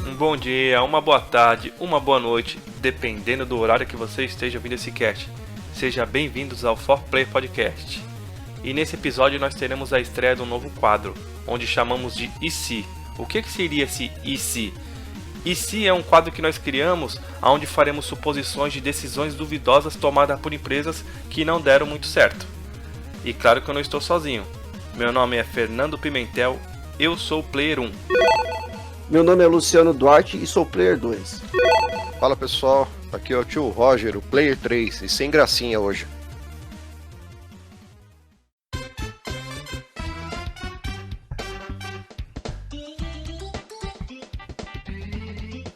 Um bom dia, uma boa tarde, uma boa noite, dependendo do horário que você esteja ouvindo esse cast. Sejam bem-vindos ao 4Play Podcast. E nesse episódio nós teremos a estreia de um novo quadro, onde chamamos de E se? O que seria esse E se? E se é um quadro que nós criamos, onde faremos suposições de decisões duvidosas tomadas por empresas que não deram muito certo. E claro que eu não estou sozinho. Meu nome é Fernando Pimentel, eu sou o Player 1. Meu nome é Luciano Duarte e sou Player 2. Fala pessoal, aqui é o tio Roger, o Player 3, e sem gracinha hoje.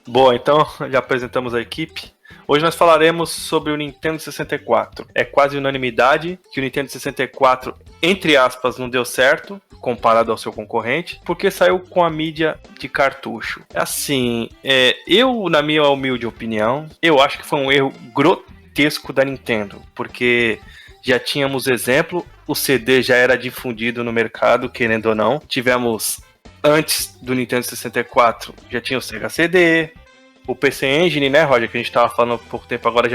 Bom, então já apresentamos a equipe. Hoje nós falaremos sobre o Nintendo 64. É quase unanimidade que o Nintendo 64, entre aspas, não deu certo comparado ao seu concorrente, porque saiu com a mídia de cartucho. Assim, eu, na minha humilde opinião, eu acho que foi um erro grotesco da Nintendo, porque já tínhamos exemplo, o CD já era difundido no mercado, querendo ou não. Tivemos, antes do Nintendo 64, já tinha o Sega CD, o PC Engine, né, Roger, que a gente tava falando há pouco tempo, agora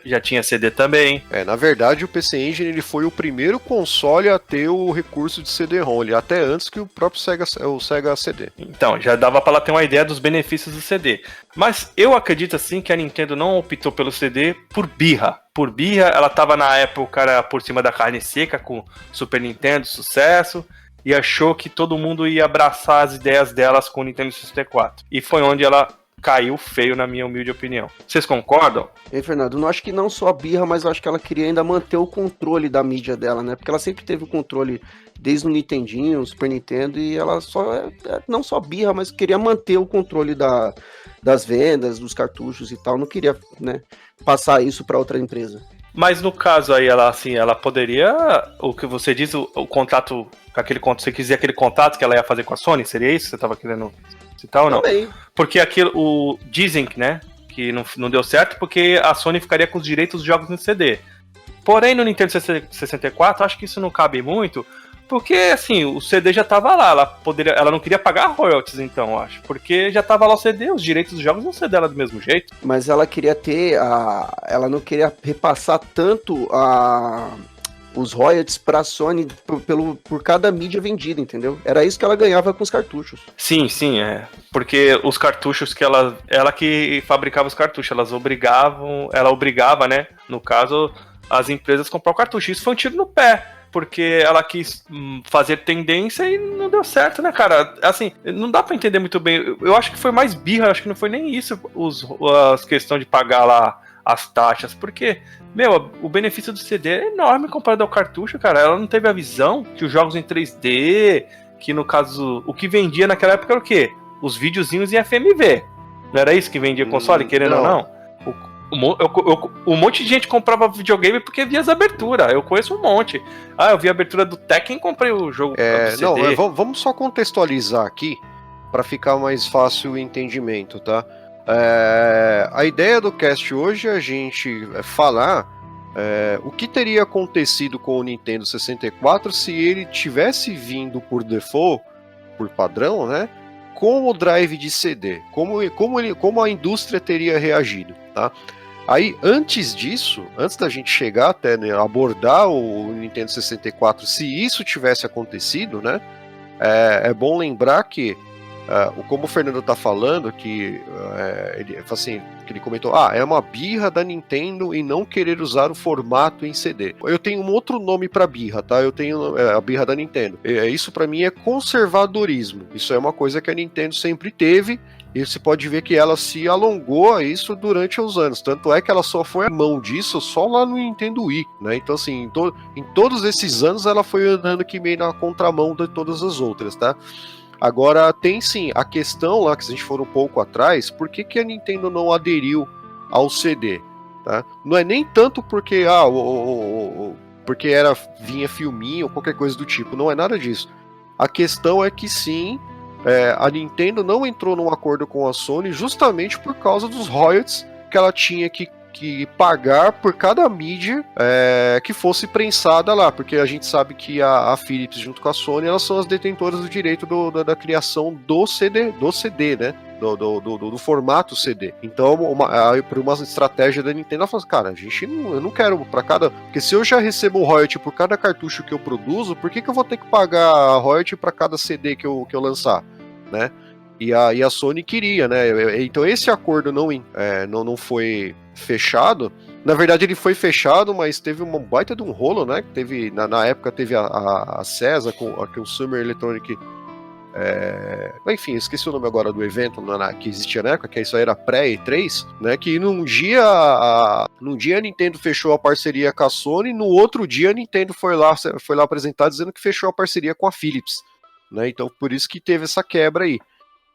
já tinha CD também. Na verdade, o PC Engine ele foi o primeiro console a ter o recurso de CD-ROM, até antes que o próprio Sega CD. Então, já dava para ela ter uma ideia dos benefícios do CD. Mas eu acredito, assim, que a Nintendo não optou pelo CD por birra. Por birra, ela tava na época era por cima da carne seca com Super Nintendo, sucesso, e achou que todo mundo ia abraçar as ideias delas com o Nintendo 64. E foi onde ela caiu feio, na minha humilde opinião. Vocês concordam? Ei, Fernando, não acho que não só a birra, mas eu acho que ela queria ainda manter o controle da mídia dela, né? Porque ela sempre teve o controle desde o Nintendinho, o Super Nintendo, e ela não só birra, mas queria manter o controle das vendas, dos cartuchos e tal. Não queria, né, passar isso para outra empresa. Mas no caso aí, ela poderia, o que você diz, o contato, aquele contato, você quiser aquele contato que ela ia fazer com a Sony, seria isso que você estava querendo citar ou não? Também. Porque aquilo, dizem, né, que não deu certo porque a Sony ficaria com os direitos dos jogos no CD. Porém, no Nintendo 64, acho que isso não cabe muito, porque, assim, o CD já tava lá, ela não queria pagar royalties, então, eu acho, porque já tava lá o CD, os direitos dos jogos iam ser dela do mesmo jeito. Mas ela queria ela não queria repassar tanto os royalties pra Sony por cada mídia vendida, entendeu? Era isso que ela ganhava com os cartuchos. Sim, porque os cartuchos que ela que fabricava os cartuchos, ela obrigava, né, no caso, as empresas a comprar o cartucho. Isso foi um tiro no pé, porque ela quis fazer tendência e não deu certo, né, cara? Assim, não dá pra entender muito bem. Eu acho que foi mais birra, acho que não foi nem isso, as questões de pagar lá as taxas, porque, o benefício do CD é enorme comparado ao cartucho, cara. Ela não teve a visão que os jogos em 3D, que no caso, o que vendia naquela época era o quê? Os videozinhos em FMV. Não era isso que vendia console, querendo ou não? Um monte de gente comprava videogame porque via as aberturas. Eu conheço um monte. Eu vi a abertura do Tekken e comprei o jogo do CD. Vamos só contextualizar aqui para ficar mais fácil o entendimento, tá? A ideia do cast hoje é a gente falar o que teria acontecido com o Nintendo 64 se ele tivesse vindo por default, por padrão, né, com o drive de CD, como a indústria teria reagido, tá? Aí, antes disso, antes da gente chegar até, né, abordar o Nintendo 64, se isso tivesse acontecido, né, é bom lembrar que como o Fernando tá falando, que ele comentou, é uma birra da Nintendo em não querer usar o formato em CD. Eu tenho um outro nome pra birra, tá? Eu tenho a birra da Nintendo. Isso pra mim é conservadorismo. Isso é uma coisa que a Nintendo sempre teve, e você pode ver que ela se alongou a isso durante os anos. Tanto é que ela só foi a mão disso só lá no Nintendo Wii, né? Então, assim, em todos esses anos ela foi andando aqui meio na contramão de todas as outras, tá? Agora, tem sim a questão lá, que se a gente for um pouco atrás, por que a Nintendo não aderiu ao CD? Tá? Não é nem tanto porque, porque vinha filminho ou qualquer coisa do tipo, não é nada disso. A questão é que sim, a Nintendo não entrou num acordo com a Sony justamente por causa dos royalties que ela tinha que que pagar por cada mídia que fosse prensada lá, porque a gente sabe que a Philips junto com a Sony, elas são as detentoras do direito da criação do CD, né? Do formato CD. Então, por uma estratégia da Nintendo, ela falou assim, cara, eu não quero para cada... Porque se eu já recebo royalty por cada cartucho que eu produzo, por que eu vou ter que pagar royalty para cada CD que eu lançar, né? E a Sony queria, né? Então esse acordo não foi fechado. Na verdade ele foi fechado, mas teve uma baita de um rolo, né? Teve, na época teve a CESA, com a Consumer Electronic... enfim, esqueci o nome agora do evento que existia na época, que isso aí era pré-E3, né? Que num dia a Nintendo fechou a parceria com a Sony, no outro dia a Nintendo foi lá apresentar dizendo que fechou a parceria com a Philips, né? Então por isso que teve essa quebra aí.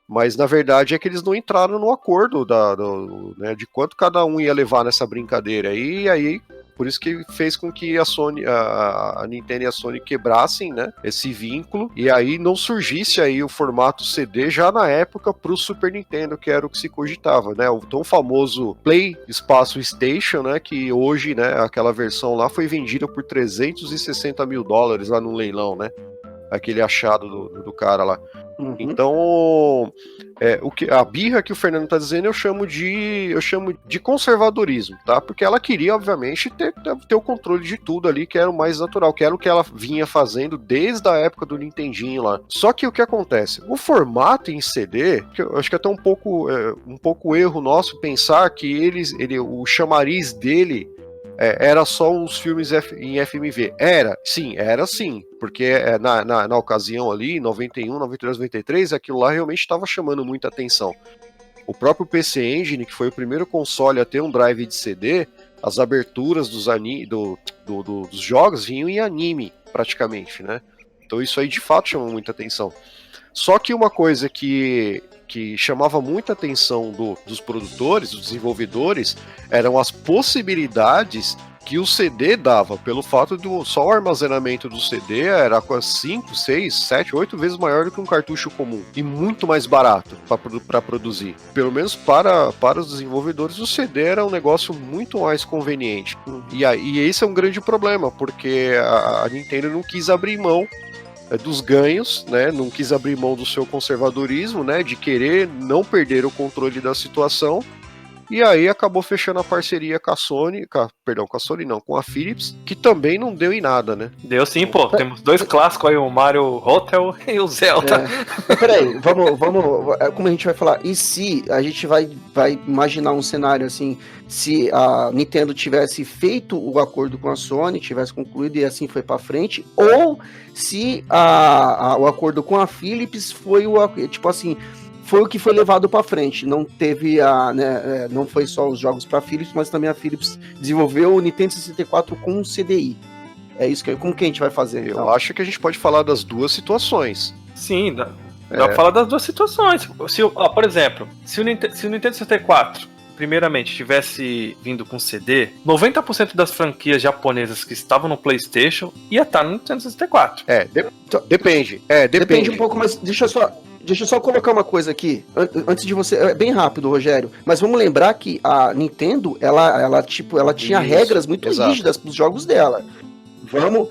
Mas na verdade é que eles não entraram no acordo né, de quanto cada um ia levar nessa brincadeira. E aí, por isso que fez com que a Nintendo e a Sony quebrassem, né, esse vínculo. E aí não surgisse aí o formato CD já na época para o Super Nintendo, que era o que se cogitava, né? O tão famoso Play Espaço Station, né? Que hoje, né, aquela versão lá foi vendida por $360 mil lá no leilão, né? Aquele achado do cara lá. Uhum. Então, a birra que o Fernando tá dizendo, eu chamo de conservadorismo, tá? Porque ela queria, obviamente, ter o controle de tudo ali, que era o mais natural, que era o que ela vinha fazendo desde a época do Nintendinho lá. Só que o que acontece? O formato em CD, que eu acho que é até um pouco erro nosso pensar que o chamariz dele era só uns filmes em FMV. Era sim, porque na ocasião ali, 91, 92, 93, aquilo lá realmente estava chamando muita atenção. O próprio PC Engine, que foi o primeiro console a ter um drive de CD, as aberturas dos jogos vinham em anime, praticamente, né? Então isso aí de fato chama muita atenção. Só que uma coisa que chamava muita atenção dos produtores, dos desenvolvedores, eram as possibilidades que o CD dava, pelo fato de só o armazenamento do CD era 5, 6, 7, 8 vezes maior do que um cartucho comum, e muito mais barato para produzir. Pelo menos para os desenvolvedores, o CD era um negócio muito mais conveniente. E esse é um grande problema, porque a Nintendo não quis abrir mão dos ganhos, né? Não quis abrir mão do seu conservadorismo, né? De querer não perder o controle da situação. E aí acabou fechando a parceria com a Sony, com a Philips, que também não deu em nada, né? Deu sim, pô. Temos dois clássicos aí, o Mario Hotel e o Zelda. Peraí, vamos, como a gente vai falar? E se a gente vai imaginar um cenário assim, se a Nintendo tivesse feito o acordo com a Sony, tivesse concluído e assim foi pra frente, ou se o acordo com a Philips foi foi o que foi levado para frente. Não teve não foi só os jogos para Philips, mas também a Philips desenvolveu o Nintendo 64 com um CDI. É isso como que a gente vai fazer? Eu acho que a gente pode falar das duas situações. Sim, dá pra falar das duas situações. Por exemplo, se o Nintendo 64 primeiramente tivesse vindo com CD, 90% das franquias japonesas que estavam no PlayStation ia estar no Nintendo 64. Depende. Depende um pouco, mas deixa eu só colocar uma coisa aqui, antes de você, é bem rápido, Rogério, mas vamos lembrar que a Nintendo, ela tinha regras muito rígidas para os jogos dela. Vamos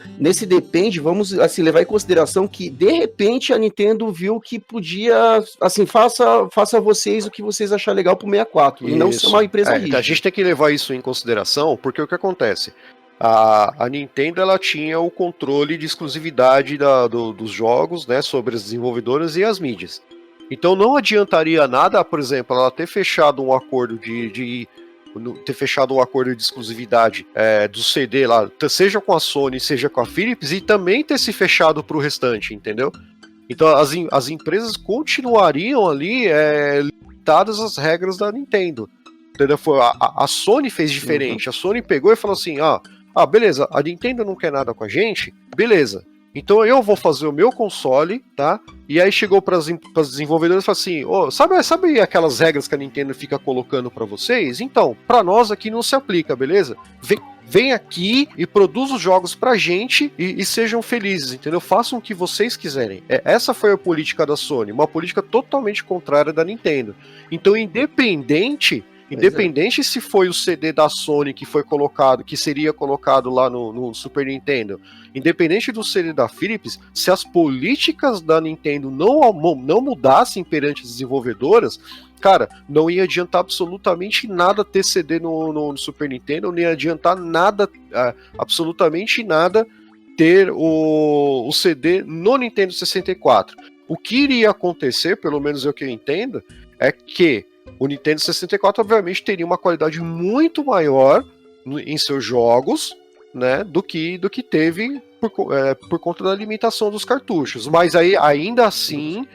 assim, levar em consideração que, de repente, a Nintendo viu que podia, assim, faça vocês o que vocês acharem legal pro 64, e não ser uma empresa rígida. A gente tem que levar isso em consideração, porque o que acontece? A Nintendo, ela tinha o controle de exclusividade dos jogos, né, sobre as desenvolvedoras e as mídias. Então não adiantaria nada, por exemplo, ela ter fechado um acordo de exclusividade do CD lá, seja com a Sony, seja com a Philips, e também ter se fechado para o restante, entendeu? Então as empresas continuariam ali limitadas às regras da Nintendo, entendeu? A Sony fez diferente. A Sony pegou e falou assim, beleza, a Nintendo não quer nada com a gente, beleza, então eu vou fazer o meu console, tá? E aí chegou para as desenvolvedoras e falou assim, sabe aquelas regras que a Nintendo fica colocando para vocês? Então, para nós aqui não se aplica, beleza? Vem aqui e produz os jogos pra gente e sejam felizes, entendeu? Façam o que vocês quiserem. Essa foi a política da Sony, uma política totalmente contrária da Nintendo. Então, independente Independente se foi o CD da Sony que foi colocado, que seria colocado lá no Super Nintendo, independente do CD da Philips, se as políticas da Nintendo não mudassem perante as desenvolvedoras, cara, não ia adiantar absolutamente nada ter CD no Super Nintendo, não ia adiantar nada, absolutamente nada, ter o CD no Nintendo 64. O que iria acontecer, pelo menos é o que eu entendo, é que o Nintendo 64 obviamente teria uma qualidade muito maior em seus jogos, né, do que teve por conta da limitação dos cartuchos, mas aí ainda assim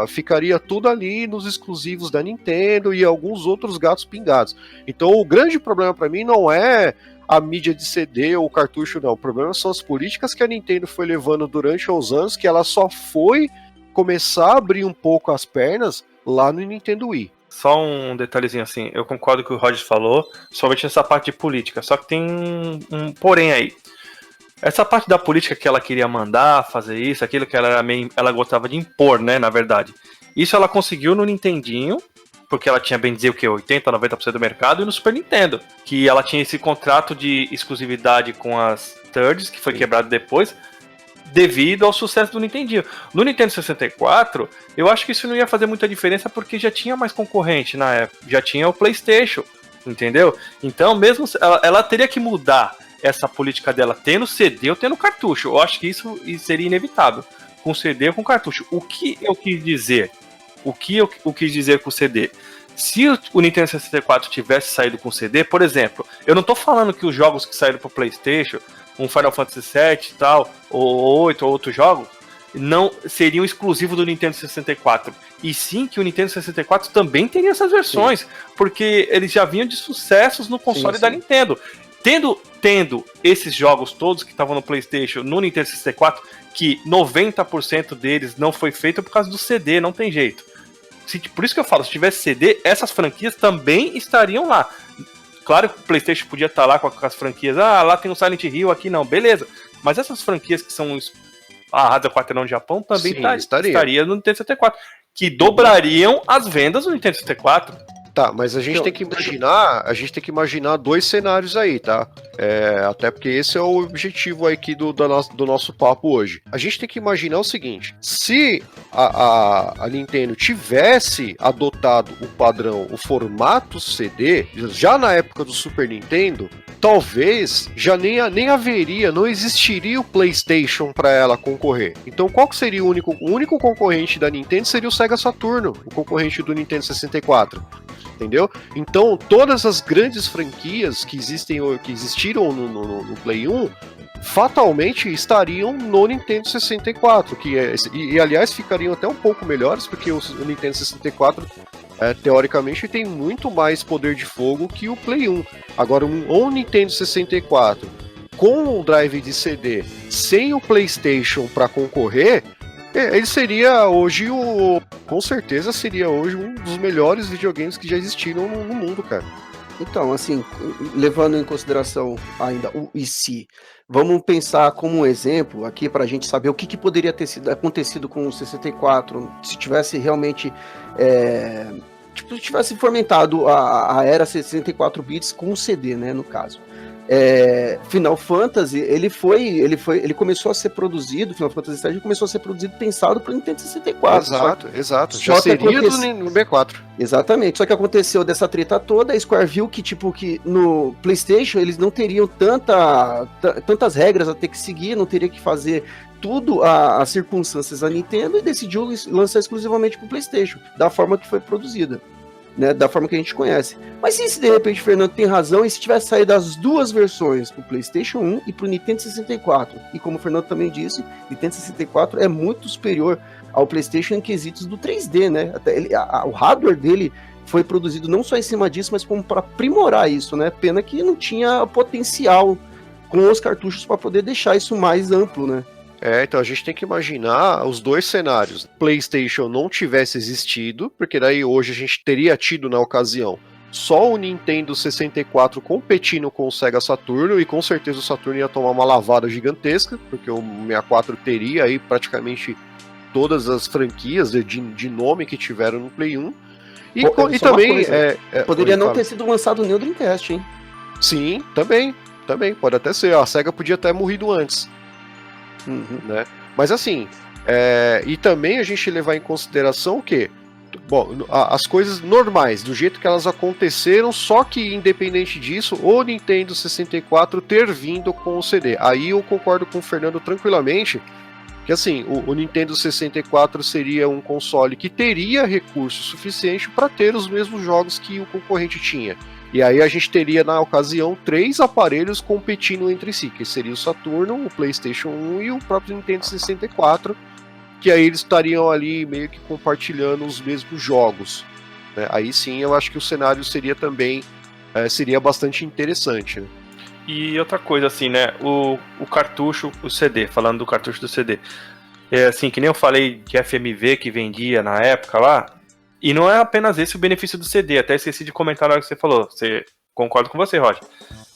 ficaria tudo ali nos exclusivos da Nintendo e alguns outros gatos pingados. Então o grande problema para mim não é a mídia de CD ou cartucho, não. O problema são as políticas que a Nintendo foi levando durante os anos, que ela só foi começar a abrir um pouco as pernas lá no Nintendo Wii. Só um detalhezinho assim, eu concordo com o que o Roger falou, somente nessa parte de política, só que tem um porém aí. Essa parte da política que ela queria mandar, fazer isso, aquilo que ela gostava de impor, né, na verdade. Isso ela conseguiu no Nintendinho, porque ela tinha, bem dizer, o que, 80%, 90% do mercado, e no Super Nintendo, que ela tinha esse contrato de exclusividade com as thirds, que foi quebrado depois, devido ao sucesso do Nintendinho. No Nintendo 64, eu acho que isso não ia fazer muita diferença, porque já tinha mais concorrente na época, já tinha o PlayStation, entendeu? Então, mesmo ela teria que mudar essa política dela tendo CD ou tendo cartucho. Eu acho que isso seria inevitável, com CD ou com cartucho. O que eu quis dizer? O que eu quis dizer com o CD? Se o Nintendo 64 tivesse saído com CD, por exemplo, eu não tô falando que os jogos que saíram pro PlayStation, um Final Fantasy VII e tal, ou 8 ou outros jogos, não seriam exclusivos do Nintendo 64. E sim que o Nintendo 64 também teria essas versões, porque eles já vinham de sucessos no console da Nintendo. Tendo esses jogos todos que estavam no PlayStation, no Nintendo 64, que 90% deles não foi feito por causa do CD, não tem jeito. Por isso que eu falo, se tivesse CD, essas franquias também estariam lá. Claro que o PlayStation podia estar lá com as franquias, lá tem o Silent Hill, aqui não, beleza. Mas essas franquias que são a Arrasa Quaterão no Japão também estaria no Nintendo 64, que dobrariam as vendas do Nintendo 64. Tá, mas a gente tem que imaginar dois cenários aí, tá? Até porque esse é o objetivo aqui do nosso papo hoje. A gente tem que imaginar o seguinte: se a Nintendo tivesse adotado o padrão, o formato CD, já na época do Super Nintendo, talvez já nem haveria, não existiria o PlayStation para ela concorrer. Então qual que seria o único concorrente da Nintendo? Seria o Sega Saturno, o concorrente do Nintendo 64. Entendeu? Então, todas as grandes franquias que existiram no Play 1 fatalmente estariam no Nintendo 64, e aliás ficariam até um pouco melhores, porque o Nintendo 64 teoricamente tem muito mais poder de fogo que o Play 1. Agora, um Nintendo 64 com o drive de CD sem o PlayStation para concorrer, ele seria hoje com certeza seria hoje um dos melhores videogames que já existiram no mundo, cara. Então, assim, levando em consideração ainda o e se, vamos pensar como um exemplo aqui para a gente saber o que poderia ter acontecido com o 64 se tivesse realmente tivesse fomentado a era 64 bits com o CD, né, no caso. Final Fantasy, ele começou a ser produzido, Final Fantasy VII começou a ser produzido pensado para o Nintendo 64. Exato. Já seria do 64. Exatamente, só que aconteceu dessa treta toda, a Square viu que no PlayStation eles não teriam tantas regras a ter que seguir, não teria que fazer tudo as circunstâncias da Nintendo, e decidiu lançar exclusivamente para o PlayStation, da forma que foi produzida. Né, da forma que a gente conhece. Mas se de repente o Fernando tem razão, e se tivesse saído as duas versões, pro PlayStation 1 e pro Nintendo 64, e como o Fernando também disse, o Nintendo 64 é muito superior ao PlayStation em quesitos do 3D, né? Até o hardware dele foi produzido não só em cima disso, mas como para aprimorar isso, né? Pena que não tinha potencial com os cartuchos para poder deixar isso mais amplo, né? Então a gente tem que imaginar os dois cenários. PlayStation não tivesse existido, porque daí hoje a gente teria tido na ocasião só o Nintendo 64 competindo com o Sega Saturno, e com certeza o Saturno ia tomar uma lavada gigantesca, porque o 64 teria aí praticamente todas as franquias de nome que tiveram no Play 1. E, Pô, e só uma também... coisa, poderia não fala. ter sido lançado nem o Dreamcast, hein? Sim, também, pode até ser. A SEGA podia ter morrido antes, Uhum. né? Mas assim, e também a gente levar em consideração o quê? Bom, as coisas normais, do jeito que elas aconteceram, só que independente disso, o Nintendo 64 ter vindo com o CD. Aí eu concordo com o Fernando tranquilamente, que assim, o Nintendo 64 seria um console que teria recurso suficiente para ter os mesmos jogos que o concorrente tinha. E aí a gente teria, na ocasião, 3 aparelhos competindo entre si, que seria o Saturno, o PlayStation 1 e o próprio Nintendo 64, que aí eles estariam ali meio que compartilhando os mesmos jogos, né? Aí sim eu acho que o cenário seria também seria bastante interessante, né? E outra coisa, assim, né? O cartucho, o CD, falando do cartucho do CD. Assim, que nem eu falei de FMV que vendia na época lá. E não é apenas esse o benefício do CD. Até esqueci de comentar na hora que você falou. Concordo com você, Roger.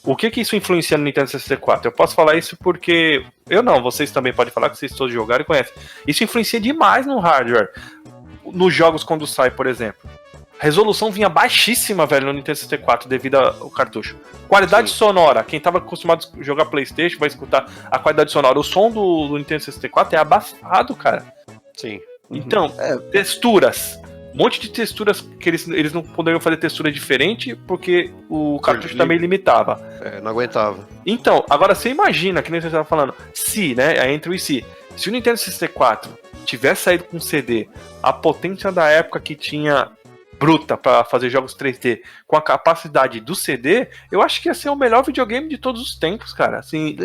O que isso influencia no Nintendo 64? Eu posso falar isso porque... Eu não, vocês também podem falar que vocês todos jogaram e conhecem. Isso influencia demais no hardware. Nos jogos quando sai, por exemplo. A resolução vinha baixíssima, velho, no Nintendo 64 devido ao cartucho. Qualidade sonora. Quem tava acostumado a jogar PlayStation vai escutar a qualidade sonora. O som do Nintendo 64 é abafado, cara. Sim. Então, texturas. Um monte de texturas que eles não poderiam fazer textura diferente porque o cartucho também limitava. Não aguentava. Então, agora você imagina, que nem você estava falando, entre o e se o Nintendo 64 tivesse saído com CD, a potência da época que tinha bruta para fazer jogos 3D, com a capacidade do CD, eu acho que ia ser o melhor videogame de todos os tempos, cara. Assim,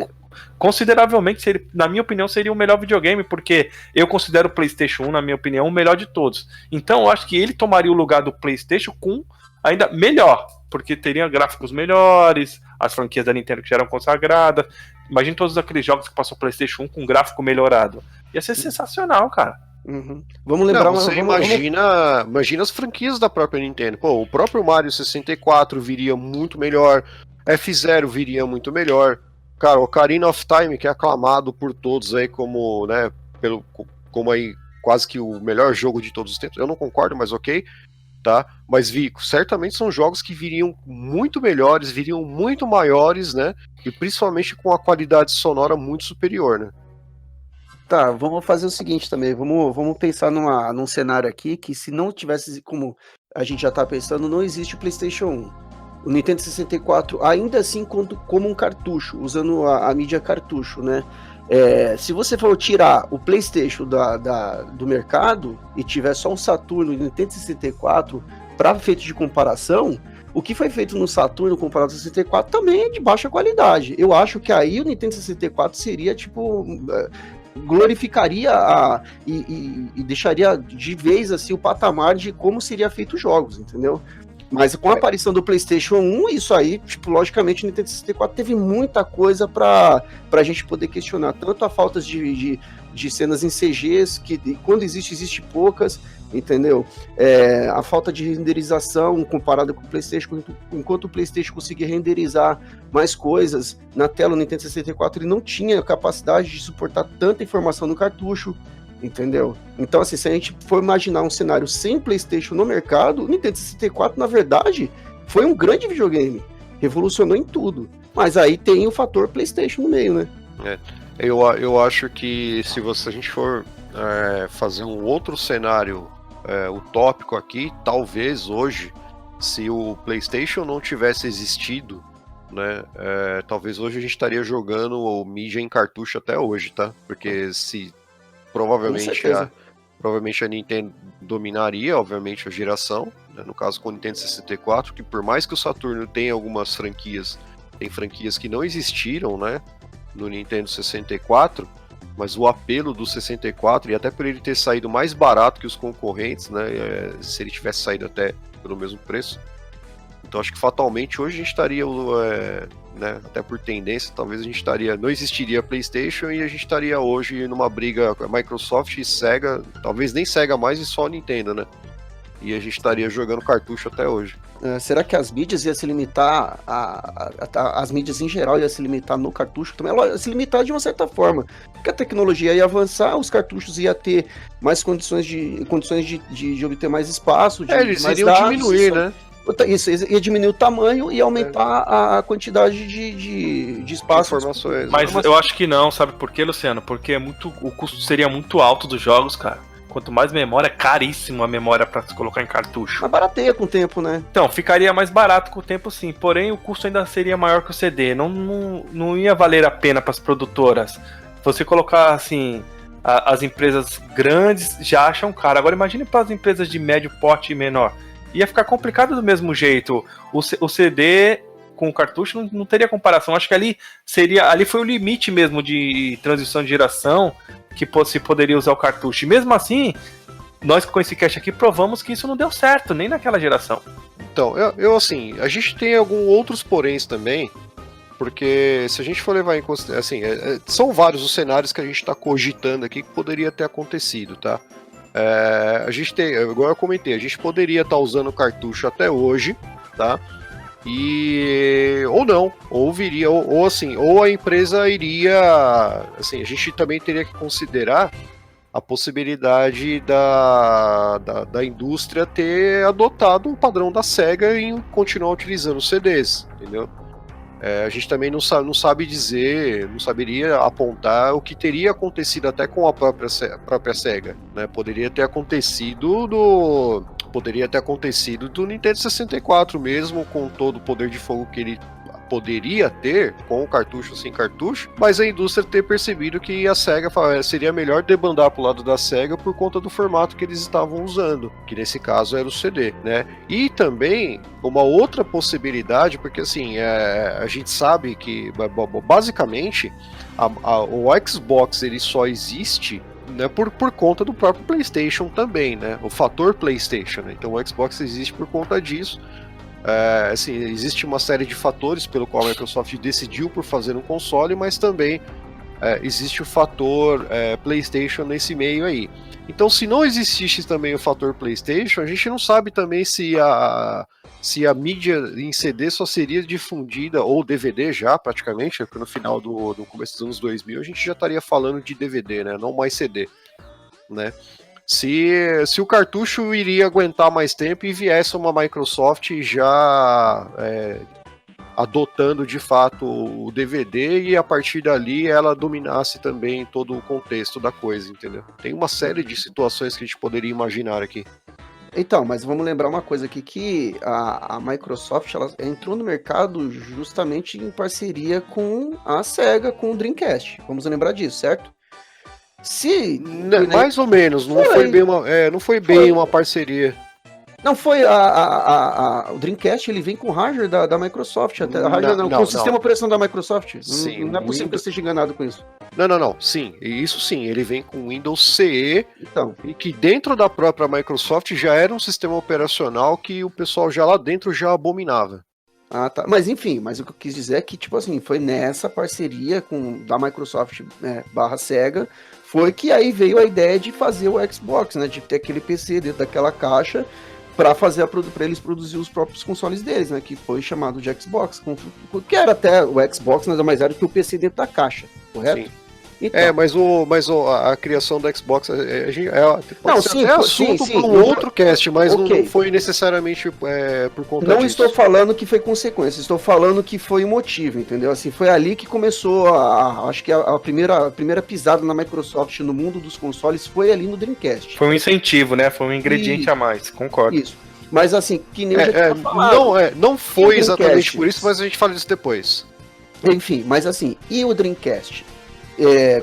consideravelmente, na minha opinião, seria o melhor videogame, porque eu considero o PlayStation 1, na minha opinião, o melhor de todos. Então, eu acho que ele tomaria o lugar do PlayStation com ainda melhor, porque teria gráficos melhores, as franquias da Nintendo que já eram consagradas. Imagina todos aqueles jogos que passou o PlayStation 1 com gráfico melhorado. Ia ser sensacional, cara. Uhum. Vamos lembrar imagina as franquias da própria Nintendo. Pô, o próprio Mario 64 viria muito melhor, F-Zero viria muito melhor. Cara, o Ocarina of Time, que é aclamado por todos aí como, né, como aí quase que o melhor jogo de todos os tempos. Eu não concordo, mas ok, tá? Mas certamente são jogos que viriam muito melhores, viriam muito maiores, né? E principalmente com a qualidade sonora muito superior, né? Tá, vamos fazer o seguinte também, vamos pensar num cenário aqui que se não tivesse, como a gente já tá pensando, não existe o PlayStation 1. O Nintendo 64 ainda assim como um cartucho, usando a mídia cartucho, né? Se você for tirar o PlayStation do mercado e tiver só um Saturno e o Nintendo 64 para efeito de comparação, o que foi feito no Saturno comparado ao 64 também é de baixa qualidade. Eu acho que aí o Nintendo 64 seria tipo... glorificaria e deixaria de vez assim o patamar de como seria feito os jogos, entendeu? Mas com a aparição do PlayStation 1, isso aí, tipo, logicamente o Nintendo 64 teve muita coisa pra gente poder questionar, tanto a falta de cenas em CGs, que quando existe poucas, entendeu? A falta de renderização comparada com o PlayStation, enquanto o PlayStation conseguia renderizar mais coisas na tela, o Nintendo 64 ele não tinha capacidade de suportar tanta informação no cartucho, entendeu? Então, assim, se a gente for imaginar um cenário sem PlayStation no mercado, o Nintendo 64, na verdade, foi um grande videogame, revolucionou em tudo, mas aí tem o fator PlayStation no meio, né? Eu acho que se a gente for fazer um outro cenário utópico aqui, talvez hoje, se o PlayStation não tivesse existido, né, talvez hoje a gente estaria jogando o mídia em cartucho até hoje, tá? Porque provavelmente a Nintendo dominaria, obviamente, a geração, né, no caso com o Nintendo 64, que por mais que o Saturno tenha algumas franquias, tem franquias que não existiram, né, no Nintendo 64, mas o apelo do 64, e até por ele ter saído mais barato que os concorrentes, né, se ele tivesse saído até pelo mesmo preço, então acho que fatalmente hoje a gente estaria, né, até por tendência, talvez a gente não existiria PlayStation e a gente estaria hoje numa briga com a Microsoft e Sega, talvez nem Sega mais e só Nintendo, né? E a gente estaria jogando cartucho até hoje. será que as mídias iam se limitar, as mídias em geral iam se limitar no cartucho também? Ela ia se limitar de uma certa forma, porque a tecnologia ia avançar, os cartuchos iam ter mais condições de obter mais espaço, Eles mais iriam dados, diminuir, né? Isso, ia diminuir o tamanho e aumentar a quantidade de espaço. Informações. Mas eu acho que não, sabe por quê, Luciano? Porque o custo seria muito alto dos jogos, cara. Quanto mais memória, é caríssimo a memória pra se colocar em cartucho. Mas barateia com o tempo, né? Então, ficaria mais barato com o tempo, sim. Porém, o custo ainda seria maior que o CD. Não ia valer a pena para as produtoras. Você colocar, assim, as empresas grandes já acham caro. Agora, imagine para as empresas de médio porte e menor. Ia ficar complicado do mesmo jeito. O CD com o cartucho não teria comparação. Acho que ali foi o limite mesmo de transição de geração que se poderia usar o cartucho. E mesmo assim, nós com esse cast aqui provamos que isso não deu certo, nem naquela geração. Então, eu assim, a gente tem alguns outros poréns também, porque se a gente for levar em consideração, assim, são vários os cenários que a gente está cogitando aqui que poderia ter acontecido, tá? A gente tem, igual eu comentei, a gente poderia estar usando o cartucho até hoje, tá? Ou não, ou viria, ou assim, ou a empresa iria, assim, a gente também teria que considerar a possibilidade da indústria ter adotado o padrão da SEGA e continuar utilizando CDs, entendeu? A gente também não sabe dizer, não saberia apontar o que teria acontecido até com a própria SEGA, né? Poderia ter acontecido do Nintendo 64 mesmo, com todo o poder de fogo que ele poderia ter, com o cartucho ou sem cartucho, mas a indústria ter percebido que a SEGA seria melhor debandar pro lado da SEGA por conta do formato que eles estavam usando, que nesse caso era o CD, né? E também uma outra possibilidade, porque assim, a gente sabe que basicamente o Xbox ele só existe, né, por conta do próprio PlayStation também, né? O fator PlayStation, né? Então o Xbox existe por conta disso. Assim, existe uma série de fatores pelo qual a Microsoft decidiu por fazer um console, mas também existe o fator PlayStation nesse meio aí. Então, se não existisse também o fator PlayStation, a gente não sabe também se a mídia em CD só seria difundida, ou DVD já, praticamente, porque no final do começo dos anos 2000 a gente já estaria falando de DVD, né? Não mais CD, né? Se o cartucho iria aguentar mais tempo e viesse uma Microsoft já adotando de fato o DVD e a partir dali ela dominasse também todo o contexto da coisa, entendeu? Tem uma série de situações que a gente poderia imaginar aqui. Então, mas vamos lembrar uma coisa aqui, que a Microsoft ela entrou no mercado justamente em parceria com a SEGA, com o Dreamcast. Vamos lembrar disso, certo? Mais ou menos, não foi bem uma parceria. Não foi o Dreamcast, ele vem com o hardware da Microsoft, até a hardware com o sistema de operação da Microsoft. Sim, não é possível que eu esteja enganado com isso. Não, sim, isso sim, ele vem com Windows CE, então, e que dentro da própria Microsoft já era um sistema operacional que o pessoal já lá dentro já abominava. Ah, tá. Mas enfim, o que eu quis dizer é que, tipo assim, foi nessa parceria da Microsoft barra SEGA, foi que aí veio a ideia de fazer o Xbox, né? De ter aquele PC dentro daquela caixa para eles produzir os próprios consoles deles, né? Que foi chamado de Xbox, que era até o Xbox, nada mais era que o PC dentro da caixa, correto? Sim. Então, mas a criação do Xbox pode ser até assunto para um outro cast, mas não foi necessariamente por conta disso. Não estou falando que foi consequência, estou falando que foi o motivo, entendeu? Assim, foi ali que começou, acho que a primeira pisada na Microsoft no mundo dos consoles foi ali no Dreamcast. Foi um incentivo, né? Foi um ingrediente a mais, concordo. Isso. Mas assim, que nem eu já tinha falado. Não foi exatamente por isso, mas a gente fala disso depois. Enfim, mas assim, e o Dreamcast?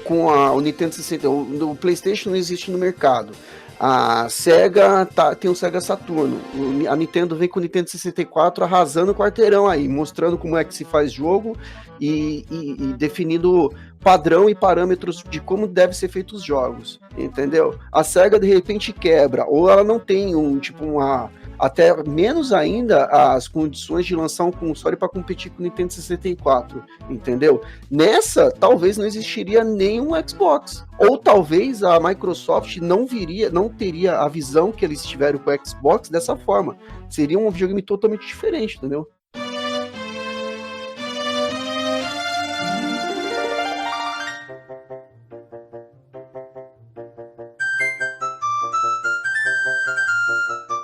Com o Nintendo 60, o PlayStation não existe no mercado. A Sega tem o Sega Saturno. A Nintendo vem com o Nintendo 64 arrasando o quarteirão aí, mostrando como é que se faz jogo e definindo padrão e parâmetros de como deve ser feitos os jogos, entendeu? A SEGA de repente quebra, ou ela não tem até menos ainda as condições de lançar um console para competir com o Nintendo 64, entendeu? Nessa, talvez não existiria nenhum Xbox, ou talvez a Microsoft não teria a visão que eles tiveram com o Xbox dessa forma. Seria um videogame totalmente diferente, entendeu?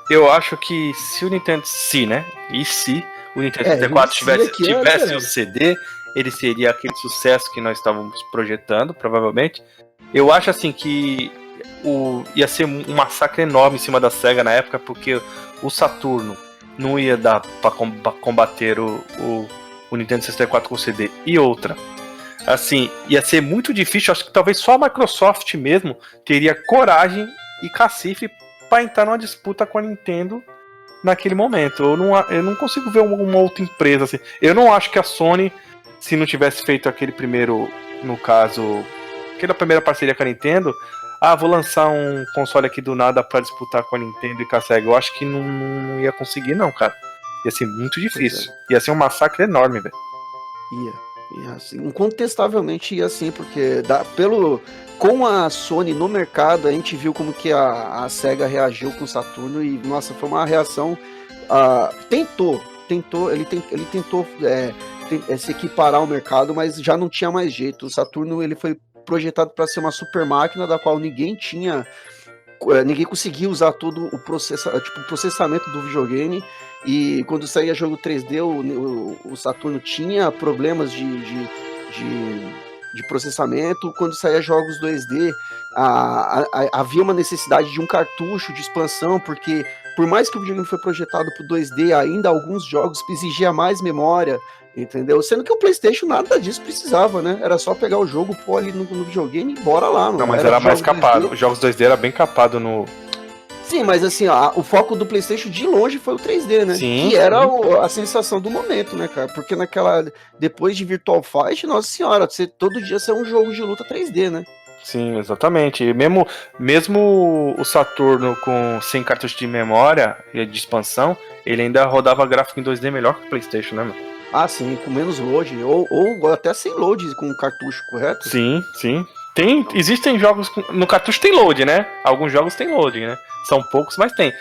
Eu acho que se o Nintendo... Se o Nintendo 64 tivesse o CD, ele seria aquele sucesso que nós estávamos projetando, provavelmente. Eu acho assim que ia ser um massacre enorme em cima da SEGA na época, porque o Saturno não ia dar para combater o Nintendo 64 com CD. E outra, assim, ia ser muito difícil. Acho que talvez só a Microsoft mesmo teria coragem e cacife para entrar numa disputa com a Nintendo naquele momento. Eu não consigo ver uma outra empresa assim. Eu não acho que a Sony, se não tivesse feito aquele primeiro, no caso, aquela primeira parceria com a Nintendo, vou lançar um console aqui do nada para disputar com a Nintendo e com a SEGA. Eu acho que não ia conseguir não, cara. Ia ser muito difícil. Ia ser um massacre enorme, velho. Ia assim, incontestavelmente ia assim, porque com a Sony no mercado, a gente viu como que a SEGA reagiu com o Saturno e, nossa, foi uma reação... ele tentou se equiparar ao mercado, mas já não tinha mais jeito. O Saturno ele foi projetado para ser uma super máquina da qual ninguém conseguia usar todo o processamento do videogame, e quando saía jogo 3D, o Saturno tinha problemas de processamento. Quando saía jogos 2D, havia uma necessidade de um cartucho de expansão, porque por mais que o videogame foi projetado para o 2D, ainda alguns jogos exigiam mais memória, entendeu? Sendo que o PlayStation nada disso precisava, né? Era só pegar o jogo, pôr ali no videogame e bora lá. Não, mas era mais capado. Os jogos 2D era bem capado no... Sim, mas assim, o foco do PlayStation de longe foi o 3D, né? Sim, que era a sensação do momento, né, cara? Porque depois de Virtual Fight, nossa senhora, todo dia ser um jogo de luta 3D, né? Sim, exatamente. E mesmo o Saturno sem cartucho de memória e de expansão, ele ainda rodava gráfico em 2D melhor que o PlayStation, né, mano? Sim, com menos load, ou até sem load com cartucho, correto? Sim. Existem jogos no cartucho tem load, né? Alguns jogos tem load, né? São poucos, mas tem.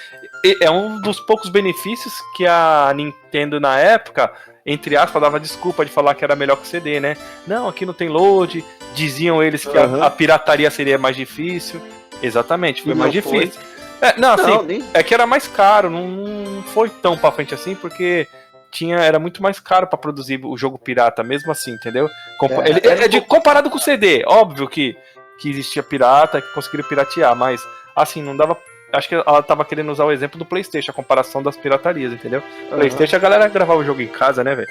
É um dos poucos benefícios que a Nintendo na época, entre aspas, dava desculpa de falar que era melhor que o CD, né? Não, aqui não tem load. Diziam eles que a pirataria seria mais difícil. Exatamente, foi mais difícil. É que era mais caro, não foi tão pra frente assim, porque era muito mais caro pra produzir o jogo pirata, mesmo assim, entendeu? Comparado com o CD, óbvio que existia pirata, que conseguiram piratear, mas assim, não dava. Acho que ela tava querendo usar o exemplo do PlayStation, a comparação das piratarias, entendeu? PlayStation a galera gravava o jogo em casa, né, velho?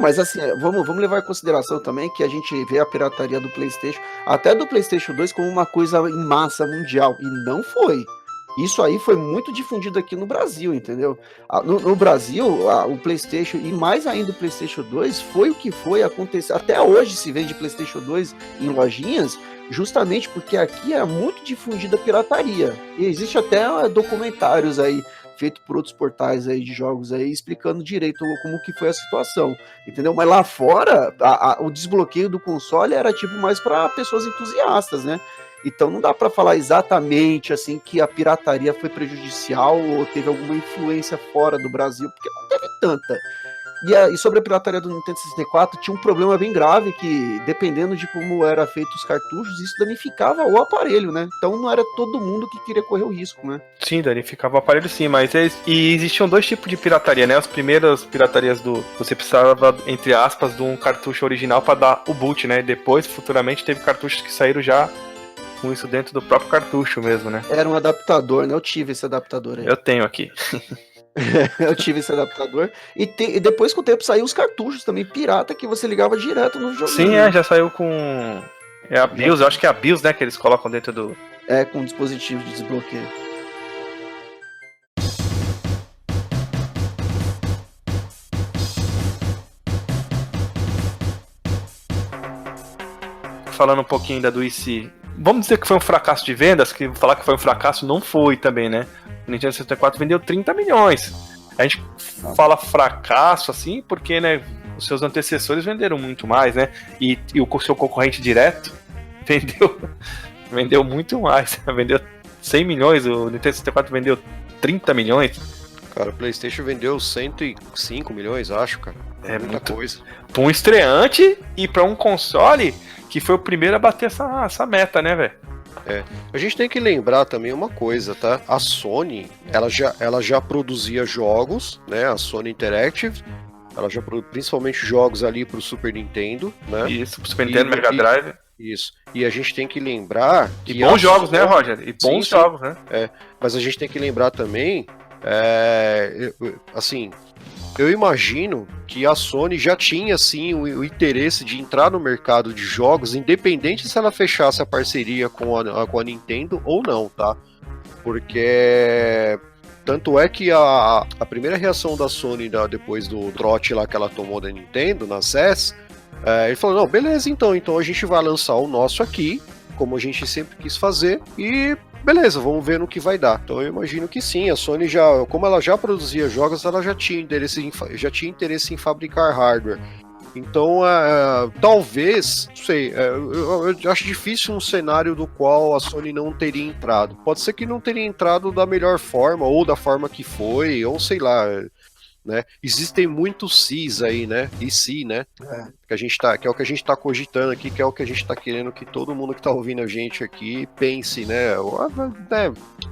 Mas assim, vamos levar em consideração também que a gente vê a pirataria do PlayStation, até do PlayStation 2, como uma coisa em massa mundial, e não foi. Isso aí foi muito difundido aqui no Brasil, entendeu? No Brasil, o PlayStation, e mais ainda o PlayStation 2, foi o que foi acontecer. Até hoje se vende PlayStation 2 em lojinhas, justamente porque aqui é muito difundida a pirataria. E existe até documentários aí, feitos por outros portais aí de jogos aí, explicando direito como que foi a situação, entendeu? Mas lá fora, o desbloqueio do console era tipo mais para pessoas entusiastas, né? Então não dá para falar exatamente assim que a pirataria foi prejudicial ou teve alguma influência fora do Brasil, porque não teve tanta. E sobre a pirataria do Nintendo 64, tinha um problema bem grave que, dependendo de como era feito os cartuchos, isso danificava o aparelho, né? Então não era todo mundo que queria correr o risco, né? Sim, danificava o aparelho sim, mas existiam dois tipos de pirataria, né? As primeiras piratarias você precisava, entre aspas, de um cartucho original para dar o boot, né? Depois, futuramente, teve cartuchos que saíram já com isso dentro do próprio cartucho mesmo, né? Era um adaptador, né? Eu tive esse adaptador aí. Eu tenho aqui. Eu tive esse adaptador. E depois com o tempo saiu os cartuchos também, pirata, que você ligava direto no videogame. Sim, já saiu com... a BIOS, eu acho que é a BIOS, né? Que eles colocam dentro do... com um dispositivo de desbloqueio. falando um pouquinho ainda do IC. Vamos dizer que foi um fracasso de vendas, que falar que foi um fracasso não foi também, né? O Nintendo 64 vendeu 30 milhões. A gente fala fracasso assim porque, né, os seus antecessores venderam muito mais, né? E o seu concorrente direto vendeu muito mais. Vendeu 100 milhões, o Nintendo 64 vendeu 30 milhões. Cara, o PlayStation vendeu 105 milhões, acho, cara. É muita coisa. Pra um estreante e pra um console que foi o primeiro a bater essa meta, né, velho? A gente tem que lembrar também uma coisa, tá? A Sony, ela já produzia jogos, né? A Sony Interactive, ela já principalmente jogos ali pro Super Nintendo, né? Isso, pro Super Nintendo, Mega Drive. Isso. E a gente tem que lembrar que bons jogos, né, Roger? E bons jogos, né? Mas a gente tem que lembrar também, assim, eu imagino que a Sony já tinha, assim, o interesse de entrar no mercado de jogos, independente se ela fechasse a parceria com a Nintendo ou não, tá? Porque tanto é que a primeira reação da Sony depois do trote lá que ela tomou da Nintendo, na CES, ele falou, não, beleza, então a gente vai lançar o nosso aqui, como a gente sempre quis fazer, e beleza, vamos ver no que vai dar. Então eu imagino que sim, a Sony como ela já produzia jogos, ela já tinha interesse em fabricar hardware. Então, talvez, não sei, eu acho difícil um cenário do qual a Sony não teria entrado. Pode ser que não teria entrado da melhor forma, ou da forma que foi, ou sei lá, né? Existem muitos sis aí, né? E se, né? Que é o que a gente tá cogitando aqui, que é o que a gente tá querendo que todo mundo que tá ouvindo a gente aqui pense, né?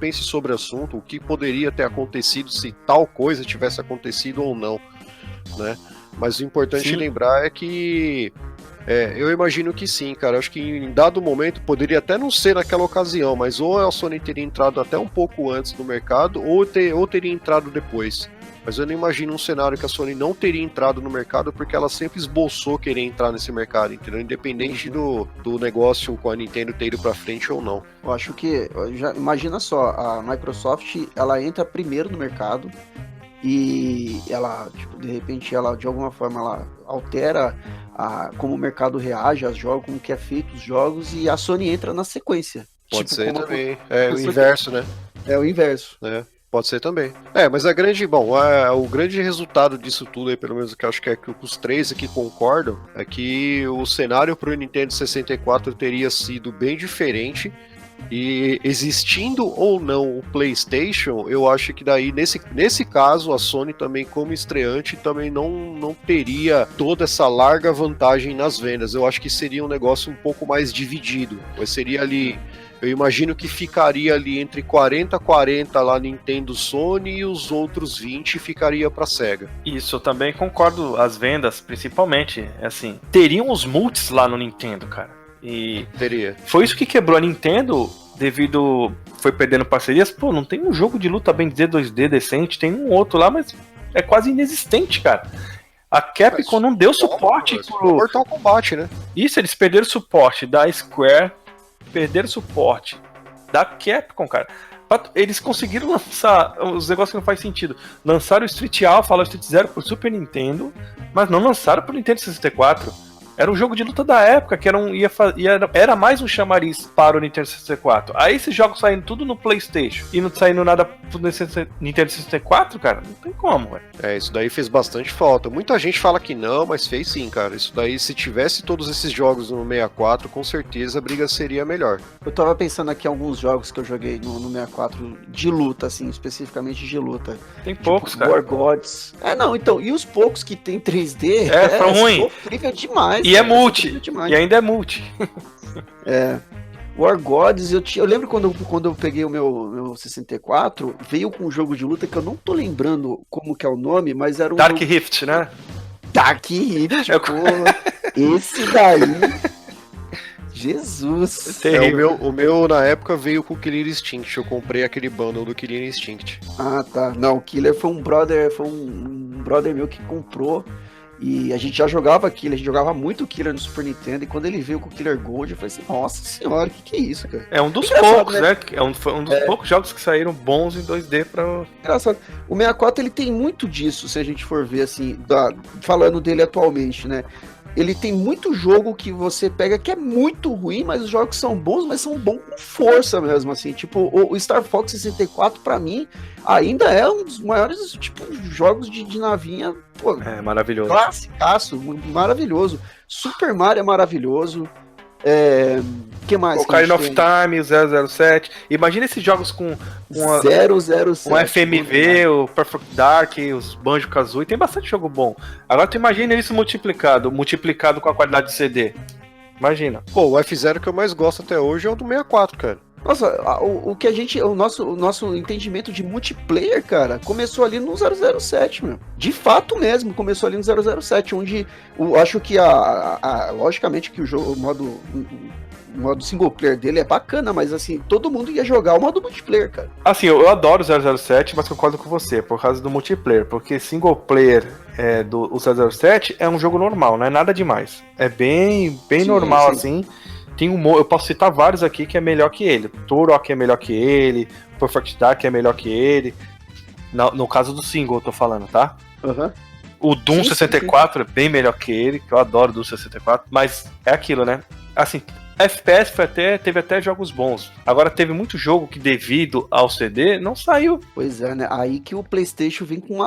Pense sobre o assunto, o que poderia ter acontecido se tal coisa tivesse acontecido ou não, né? Mas o importante lembrar é que eu imagino que sim, cara. Acho que em dado momento poderia até não ser naquela ocasião, mas ou a Sony teria entrado até um pouco antes no mercado, ou teria entrado depois. Mas eu não imagino um cenário que a Sony não teria entrado no mercado, porque ela sempre esboçou querer entrar nesse mercado, entendeu? Independente do negócio com a Nintendo ter ido pra frente ou não. Eu acho que, imagina só, a Microsoft, ela entra primeiro no mercado e ela, tipo, de repente, ela de alguma forma ela altera como o mercado reage aos jogos, como que é feito os jogos, e a Sony entra na sequência. Pode ser também. O inverso, né? É o inverso. Pode ser também. Mas o grande resultado disso tudo aí, pelo menos que eu acho que é que os três aqui concordam, é que o cenário pro Nintendo 64 teria sido bem diferente. E existindo ou não o PlayStation, eu acho que daí, nesse caso, a Sony também, como estreante, também não teria toda essa larga vantagem nas vendas. Eu acho que seria um negócio um pouco mais dividido. Mas seria ali, eu imagino que ficaria ali entre 40-40 lá Nintendo, Sony, e os outros 20 ficaria pra Sega. Isso, eu também concordo. As vendas, principalmente, assim, teriam os multis lá no Nintendo, cara. E teria. Foi isso que quebrou a Nintendo, foi perdendo parcerias. Pô, não tem um jogo de luta bem dizer 2D decente, tem um outro lá, mas é quase inexistente, cara. A Capcom não deu suporte pro Mortal Kombat, né? Isso, eles perderam suporte da Square, perderam suporte da Capcom, cara. Eles conseguiram lançar os negócios que não faz sentido. Lançaram o Street Alpha, o Street Zero pro Super Nintendo, mas não lançaram pro Nintendo 64. Era um jogo de luta da época, que era mais um chamariz para o Nintendo 64. Aí esses jogos saindo tudo no PlayStation e não saindo nada pro Nintendo 64, cara, não tem como, velho. Isso daí fez bastante falta. Muita gente fala que não, mas fez sim, cara. Isso daí, se tivesse todos esses jogos no 64, com certeza a briga seria melhor. Eu tava pensando aqui em alguns jogos que eu joguei no 64 de luta, assim, especificamente de luta. Tem poucos, cara. War Gods. Então, e os poucos que tem 3D, foi ruim. Sofrível demais. E é multi. E ainda é multi. War Gods, eu lembro quando eu peguei o meu 64, veio com um jogo de luta que eu não tô lembrando como que é o nome, mas era um Dark Rift, né? Dark Rift, esse daí... Jesus! O meu, na época, veio com o Killer Instinct. Eu comprei aquele bundle do Killer Instinct. Ah, tá. Não, o Killer foi um brother meu que comprou. E a gente já jogava Killer, a gente jogava muito Killer no Super Nintendo, e quando ele veio com o Killer Gold, eu falei assim, nossa senhora, que é isso, cara? É um dos poucos, né? Foi um dos poucos jogos que saíram bons em 2D pra... Engraçado. O 64, ele tem muito disso, se a gente for ver, assim, falando dele atualmente, né? ele tem muito jogo que você pega que é muito ruim, mas os jogos são bons, mas são bons com força mesmo, assim. Tipo, o Star Fox 64, pra mim, ainda é um dos maiores, tipo, jogos de navinha, pô, É maravilhoso. classicaço, maravilhoso. Super Mario é maravilhoso. Que mais? Ocarina of Time, o 007. Imagina esses jogos com 007. um FMV, o Perfect Dark, os Banjo-Kazooie, tem bastante jogo bom. Agora tu imagina isso multiplicado com a qualidade de CD. Imagina. Pô, o F0 que eu mais gosto até hoje é o do 64, cara. Nossa, o nosso entendimento de multiplayer, cara, começou ali no 007, meu. De fato mesmo, começou ali no 007, onde eu acho que logicamente que o modo single player dele é bacana, mas assim, todo mundo ia jogar o modo multiplayer, cara. Assim, eu adoro o 007, mas concordo com você, por causa do multiplayer, porque single player do 007 é um jogo normal, não é nada demais. É bem normal, sim. Assim. Eu posso citar vários aqui que é melhor que ele. Turok é melhor que ele, Perfect Dark é melhor que ele. No caso do single, eu tô falando, tá? Uhum. O Doom 64 é bem melhor que ele, que eu adoro o Doom 64, mas é aquilo, né? Assim, FPS teve até jogos bons. Agora teve muito jogo que, devido ao CD, não saiu. Pois é, né? Aí que o PlayStation vem com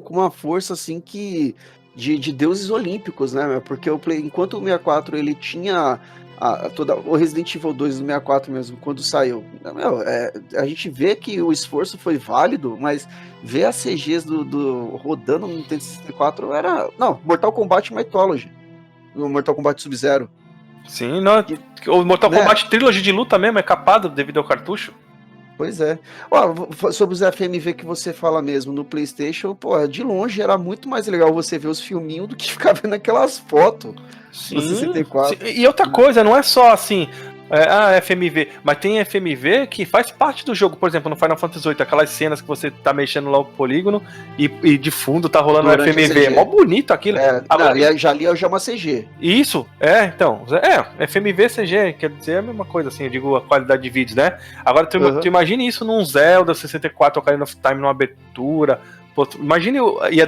uma força assim que de deuses olímpicos, né? Porque enquanto o 64 ele tinha o Resident Evil 2 do 64 mesmo, quando saiu, a gente vê que o esforço foi válido, mas ver as CGs rodando no Nintendo 64 era... Não, Mortal Kombat Mythology, o Mortal Kombat Sub-Zero. Sim, não, o Mortal Kombat Trilogy de luta mesmo é capado devido ao cartucho. Pois é. Sobre os FMV que você fala mesmo no PlayStation, pô, de longe era muito mais legal você ver os filminhos do que ficar vendo aquelas fotos no 64. Sim. E outra coisa, não é só assim, FMV, mas tem FMV que faz parte do jogo. Por exemplo, no Final Fantasy VIII, aquelas cenas que você tá mexendo lá o polígono e de fundo tá rolando um FMV. É mó bonito aquilo. Agora, já ali é uma CG. Isso, então. FMV CG, quer dizer a mesma coisa, assim, eu digo a qualidade de vídeos, né? Agora, tu imagine isso num Zelda 64, Ocarina of Time, numa abertura. Pô, imagine, ia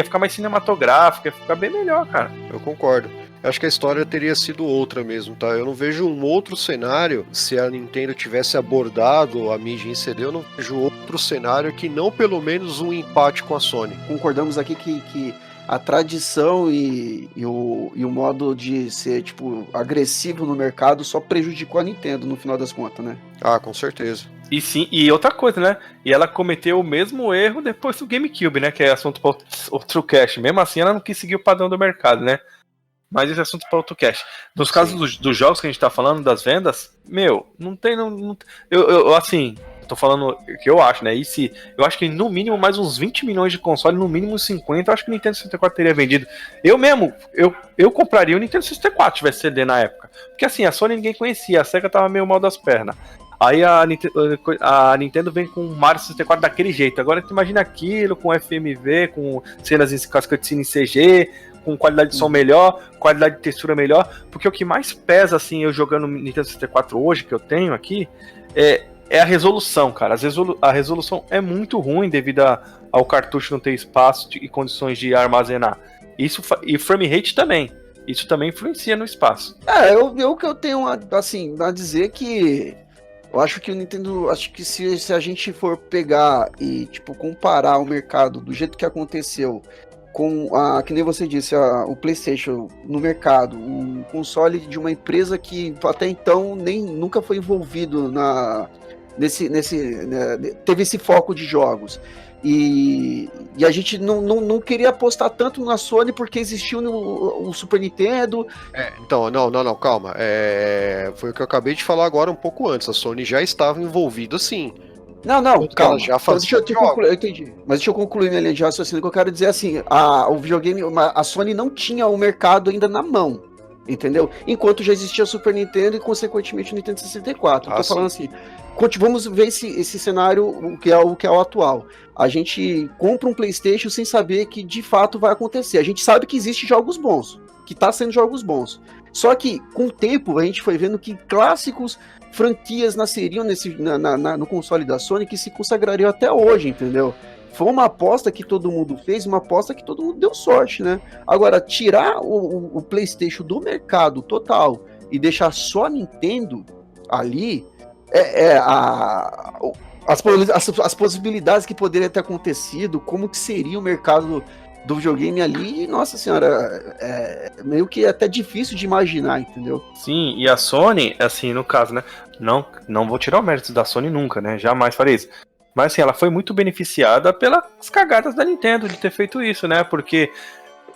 ficar mais cinematográfico, ia ficar bem melhor, cara. Eu concordo. Eu acho que a história teria sido outra mesmo, tá? Eu não vejo um outro cenário, se a Nintendo tivesse abordado a mídia em CD, eu não vejo outro cenário que não pelo menos um empate com a Sony. Concordamos aqui que a tradição e o modo de ser, tipo, agressivo no mercado só prejudicou a Nintendo no final das contas, né? Ah, com certeza. E sim, e outra coisa, né? E ela cometeu o mesmo erro depois do GameCube, né? Que é assunto para outro cast. Mesmo assim, ela não quis seguir o padrão do mercado, né? Mas esse é assunto para outro cast. Nos casos dos jogos que a gente tá falando, das vendas, não tem. Eu assim, tô falando o que eu acho, né? Eu acho que no mínimo mais uns 20 milhões de console, no mínimo uns 50, eu acho que o Nintendo 64 teria vendido. Eu compraria o Nintendo 64 se tivesse CD na época. Porque assim, a Sony ninguém conhecia, a Sega tava meio mal das pernas. Aí a Nintendo vem com o Mario 64 daquele jeito. Agora tu imagina aquilo com FMV, com cenas com as cutscenes em CG, com qualidade de som melhor, qualidade de textura melhor, porque o que mais pesa, assim, eu jogando Nintendo 64 hoje, que eu tenho aqui, é a resolução, cara. A resolução é muito ruim devido ao cartucho não ter espaço e condições de armazenar. E frame rate também. Isso também influencia no espaço. O que eu tenho assim, a dizer que eu acho que o Nintendo, acho que se a gente for pegar e, tipo, comparar o mercado do jeito que aconteceu com que nem você disse, o PlayStation no mercado, um console de uma empresa que até então nunca foi envolvido teve esse foco de jogos. E a gente não queria apostar tanto na Sony porque existiu o Super Nintendo. Então, não, calma. Foi o que eu acabei de falar agora um pouco antes. A Sony já estava envolvida, sim. Não, calma. Já fazia deixa eu concluir, eu entendi. Mas deixa eu concluir minha linha de raciocínio, que eu quero dizer assim, o videogame, a Sony não tinha o mercado ainda na mão, entendeu? Enquanto já existia o Super Nintendo e, consequentemente, o Nintendo 64. Eu tô falando assim, vamos ver esse cenário, o que é o atual. A gente compra um PlayStation sem saber que, de fato, vai acontecer. A gente sabe que existem jogos bons, que tá sendo jogos bons. Só que, com o tempo, a gente foi vendo que clássicos franquias nasceriam no console da Sony que se consagrariam até hoje, entendeu? foi uma aposta que todo mundo fez, uma aposta que todo mundo deu sorte, né? Agora, tirar o PlayStation do mercado total e deixar só a Nintendo ali, as possibilidades que poderiam ter acontecido, como que seria o mercado do videogame ali, nossa senhora, meio que até difícil de imaginar, entendeu? Sim, e a Sony, assim, no caso, né? Não vou tirar o mérito da Sony nunca, né? Jamais farei isso. Mas assim, ela foi muito beneficiada pelas cagadas da Nintendo de ter feito isso, né? Porque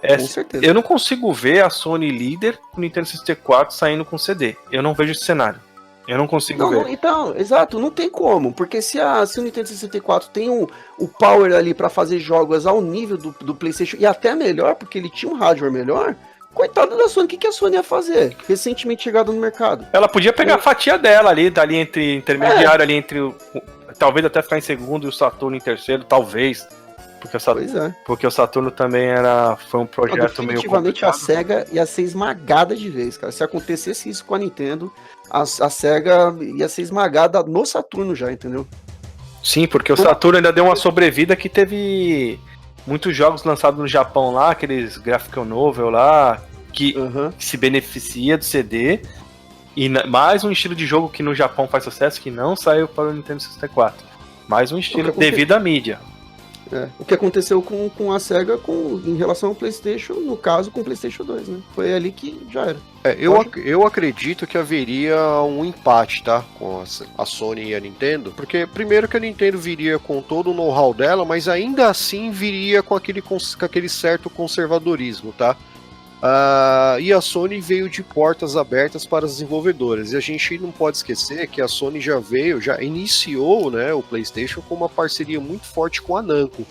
Com certeza. eu não consigo ver a Sony líder com o Nintendo 64 saindo com CD. Eu não vejo esse cenário. Eu não consigo ver. Então, exato, não tem como, porque se o Nintendo 64 tem o power ali pra fazer jogos ao nível do PlayStation, e até melhor, porque ele tinha um hardware melhor, coitado da Sony, o que a Sony ia fazer? Recentemente chegado no mercado. Ela podia pegar a fatia dela ali, dali entre intermediário, ali entre talvez até ficar em segundo e o Saturno em terceiro, talvez. Porque o Saturno também foi um projeto meio definitivamente complicado. A SEGA ia ser esmagada de vez, cara. Se acontecesse isso com a Nintendo, a SEGA ia ser esmagada no Saturno já, entendeu? Sim, porque o Saturno ainda deu uma sobrevida que teve muitos jogos lançados no Japão lá, aqueles graphical novel lá, que se beneficia do CD. E mais um estilo de jogo que no Japão faz sucesso, que não saiu para o Nintendo 64. Mais um estilo devido à mídia. O que aconteceu com a SEGA em relação ao PlayStation, no caso com o PlayStation 2, né? Foi ali que já era. Eu acredito que haveria um empate, tá? Com a Sony e a Nintendo. Porque, primeiro, que a Nintendo viria com todo o know-how dela, mas ainda assim viria com aquele certo conservadorismo, tá? E a Sony veio de portas abertas para as desenvolvedoras. E a gente não pode esquecer que a Sony já iniciou, né, o PlayStation com uma parceria muito forte com a Namco.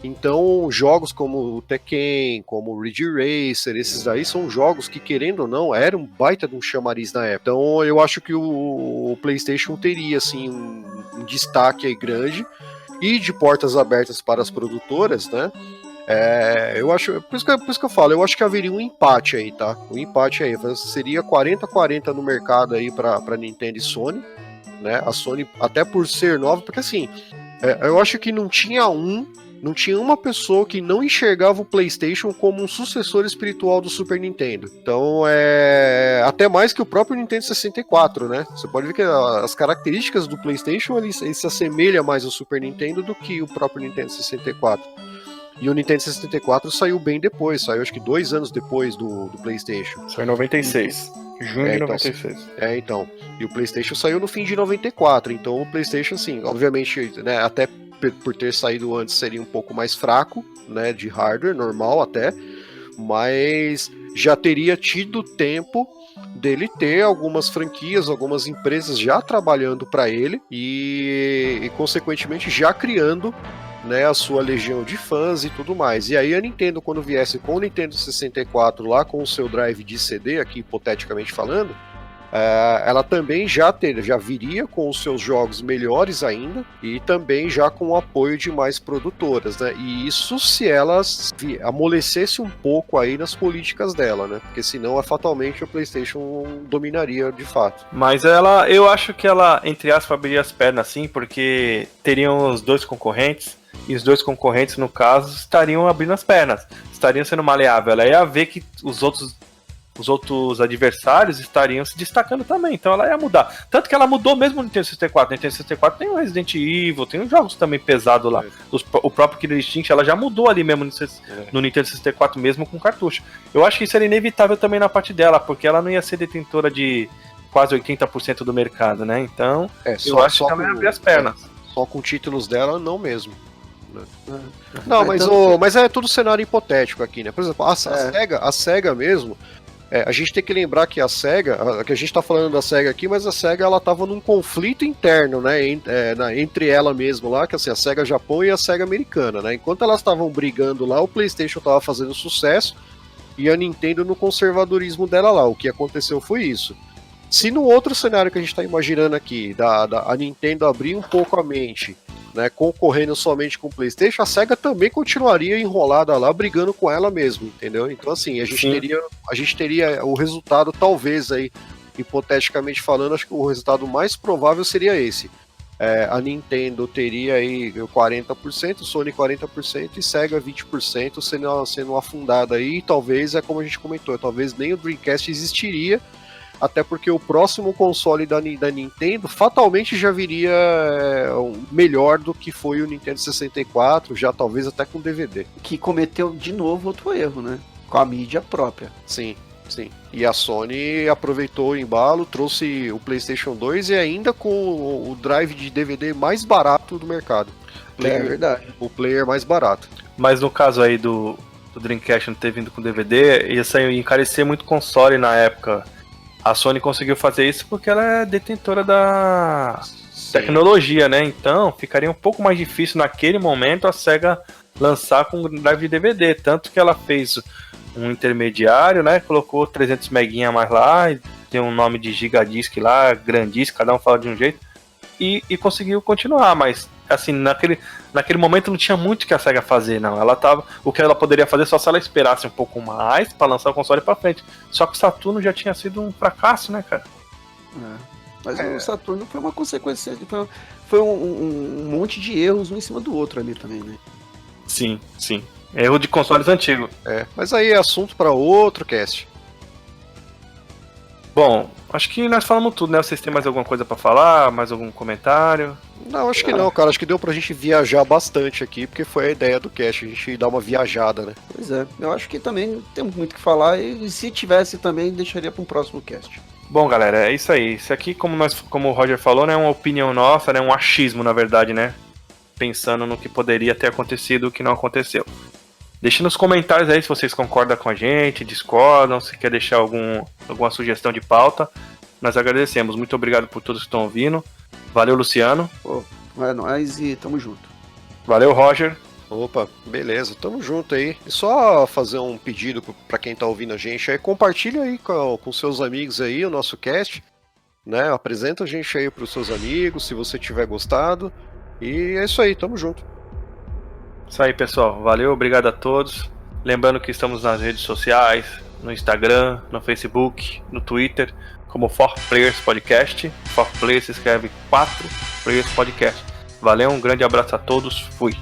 Então, jogos como o Tekken, como o Ridge Racer, esses daí são jogos que, querendo ou não, eram um baita de um chamariz na época. Então, eu acho que o PlayStation teria, assim, um destaque aí grande e de portas abertas para as produtoras, né? Eu acho, por isso que eu falo, eu acho que haveria um empate aí, tá? Um empate aí, seria 40-40 no mercado aí para Nintendo e Sony, né? A Sony, até por ser nova, porque assim, eu acho que não tinha uma pessoa que não enxergava o PlayStation como um sucessor espiritual do Super Nintendo. Então, até mais que o próprio Nintendo 64, né? Você pode ver que as características do PlayStation ele se assemelha mais ao Super Nintendo do que o próprio Nintendo 64. E o Nintendo 64 saiu bem depois, saiu acho que 2 anos depois do PlayStation. Saiu em 96. Junho de 96. Então. E o PlayStation saiu no fim de 94. Então o PlayStation, assim, obviamente, né, até por ter saído antes seria um pouco mais fraco, né, de hardware, normal até, mas já teria tido tempo dele ter algumas franquias, algumas empresas já trabalhando para ele e consequentemente já criando, né, a sua legião de fãs e tudo mais. E aí a Nintendo, quando viesse com o Nintendo 64 lá com o seu drive de CD, aqui hipoteticamente falando, ela também já viria com os seus jogos melhores ainda e também já com o apoio de mais produtoras, né? E isso se ela amolecesse um pouco aí nas políticas dela, né? Porque senão fatalmente o PlayStation dominaria de fato. Mas eu acho que ela, entre aspas, abriria as pernas sim, porque teriam os dois concorrentes. E os dois concorrentes, no caso, estariam abrindo as pernas, estariam sendo maleáveis. Ela ia ver que os outros adversários estariam se destacando também, então ela ia mudar. Tanto que ela mudou mesmo no Nintendo 64. No Nintendo 64 tem o Resident Evil, tem uns jogos também pesados lá. O próprio Killer Instinct, ela já mudou ali mesmo no Nintendo 64 mesmo com cartucho. Eu acho que isso era inevitável também na parte dela, porque ela não ia ser detentora de quase 80% do mercado, né? Então, eu acho que ela ia abrir as pernas. Só com títulos dela, não mesmo. Não, mas é tudo cenário hipotético aqui, né? Por exemplo, a SEGA mesmo, a gente tem que lembrar que a SEGA, que a gente tá falando da SEGA aqui, mas a SEGA ela tava num conflito interno, né? Entre ela mesmo lá, que assim, a SEGA Japão e a SEGA americana, né? Enquanto elas estavam brigando lá, o PlayStation tava fazendo sucesso e a Nintendo no conservadorismo dela lá. O que aconteceu foi isso. Se no outro cenário que a gente tá imaginando aqui, a Nintendo abrir um pouco a mente, né, concorrendo somente com o PlayStation, a SEGA também continuaria enrolada lá, brigando com ela mesmo, entendeu? Então, assim, a gente teria o resultado, talvez aí, hipoteticamente falando, acho que o resultado mais provável seria esse. a Nintendo teria aí 40%, Sony 40% e Sega 20% sendo afundada aí, e talvez, como a gente comentou, talvez nem o Dreamcast existiria, até porque o próximo console da Nintendo fatalmente já viria melhor do que foi o Nintendo 64, já talvez até com DVD. Que cometeu de novo outro erro, né? Com a mídia própria. Sim. E a Sony aproveitou o embalo, trouxe o PlayStation 2 e ainda com o drive de DVD mais barato do mercado. É verdade. O player mais barato. Mas no caso aí do Dreamcast não ter vindo com DVD, ia encarecer muito console na época. A Sony conseguiu fazer isso porque ela é detentora da tecnologia, né? Então ficaria um pouco mais difícil naquele momento a Sega lançar com drive de DVD. Tanto que ela fez um intermediário, né? Colocou 300 meguinha a mais lá, e tem um nome de gigadisc lá, grandíssimo, cada um fala de um jeito, e conseguiu continuar, mas assim, naquele momento não tinha muito que a Sega fazer, não. O que ela poderia fazer só se ela esperasse um pouco mais para lançar o console para frente. Só que o Saturno já tinha sido um fracasso, né, cara? Mas o Saturno foi uma consequência, foi um monte de erros um em cima do outro ali também, né? Sim. Erro de consoles antigos. Mas aí é assunto para outro cast. Bom, acho que nós falamos tudo, né? Vocês têm mais alguma coisa pra falar? Mais algum comentário? Não, acho que não, cara. Acho que deu pra gente viajar bastante aqui, porque foi a ideia do cast, a gente dar uma viajada, né? Pois é, eu acho que também temos muito o que falar, e se tivesse também, deixaria para um próximo cast. Bom, galera, é isso aí. Isso aqui, como o Roger falou, né, é uma opinião nossa, né? Um achismo, na verdade, né? Pensando no que poderia ter acontecido e o que não aconteceu. Deixe nos comentários aí se vocês concordam com a gente, discordam, se quer deixar alguma sugestão de pauta. Nós agradecemos. Muito obrigado por todos que estão ouvindo. Valeu, Luciano. É nóis e tamo junto. Valeu, Roger. Opa, beleza, tamo junto aí. E só fazer um pedido pra quem tá ouvindo a gente aí, compartilha aí com seus amigos aí o nosso cast, né? Apresenta a gente aí pros seus amigos, se você tiver gostado. E é isso aí, tamo junto. Isso aí, pessoal. Valeu, obrigado a todos. Lembrando que estamos nas redes sociais, no Instagram, no Facebook, no Twitter, como 4Players Podcast. 4Players se escreve 4Players Podcast. Valeu, um grande abraço a todos. Fui.